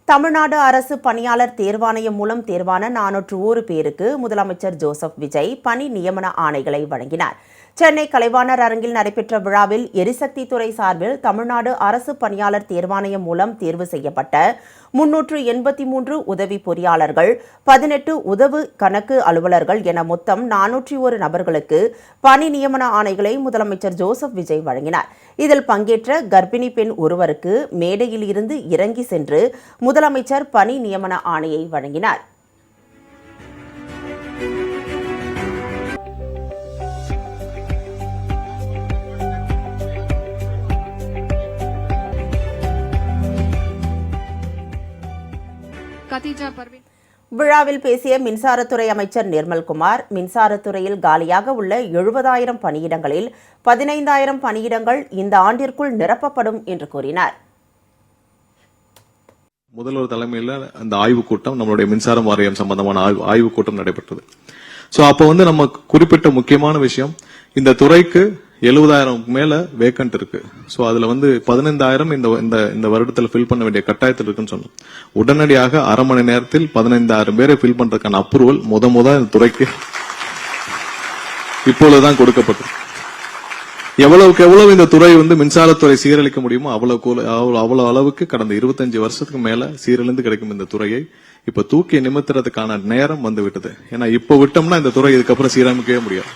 தமிழ்நாடு அரசு பணியாளர் தேர்வாணையம் மூலம் தேர்வான 401 பேருக்கு முதலமைச்சர் ஜோசப் விஜய் பணி நியமன ஆணைகளை வழங்கினார். சென்னை கலைவாணர் அரங்கில் நடைபெற்ற விழாவில் எரிசக்தி துறை சார்பில் தமிழ்நாடு அரசு பணியாளர் தேர்வாணையம் மூலம் தேர்வு செய்யப்பட்ட 383 உதவி பொறியாளர்கள், 18 உதவு கணக்கு அலுவலர்கள் என மொத்தம் 401 நபர்களுக்கு பணி நியமன ஆணைகளை முதலமைச்சர் ஜோசப் விஜய் வழங்கினார். இதில் பங்கேற்ற கர்ப்பிணி பெண் ஒருவருக்கு மேடையில் இருந்து இறங்கி சென்று முதலமைச்சர் பணி நியமன ஆணையை வழங்கினார். விழாவில் பேசிய மின்சாரத்துறை அமைச்சர் நிர்மல்குமார், மின்சாரத்துறையில் காலியாக உள்ள 70,000 பணியிடங்களில் 15,000 பணியிடங்கள் இந்த ஆண்டிற்குள் நிரப்பப்படும் என்று கூறினார். முதல்வர் தலைமையில் அந்த ஆய்வுக் கூட்டம், நம்மளுடைய மின்சாரம் வாரியம் சம்பந்தமான ஆய்வுக் கூட்டம் நடைபெற்றது. அப்போ நம்ம குறிப்பிட்ட முக்கியமான விஷயம், இந்த துறைக்கு 70,000 மேல வேக்கன்ட் இருக்கு. அதுல 15,000 இந்த வருடத்துல ஃபில் பண்ண வேண்டிய கட்டாயத்தில் இருக்குன்னு சொன்னோம். உடனடியாக அரை மணி நேரத்தில் 15,000 பேரை ஃபில் பண்றதுக்கான அப்ரூவல் முத இந்த துறைக்கு இப்பொழுதுதான் கொடுக்கப்பட்டது. எவ்வளவுக்கு எவ்வளவு இந்த துறை மின்சாரத்துறை சீரழிக்க முடியுமோ அவ்வளவு அளவுக்கு கடந்த 25 வருஷத்துக்கு மேல சீரழிந்து கிடைக்கும் இந்த துறையை இப்ப தூக்கி நிமித்துறதுக்கான நேரம் வந்து விட்டது. ஏன்னா இப்ப விட்டோம்னா இந்த துறை இதுக்கப்புறம் சீரமைக்கவே முடியாது.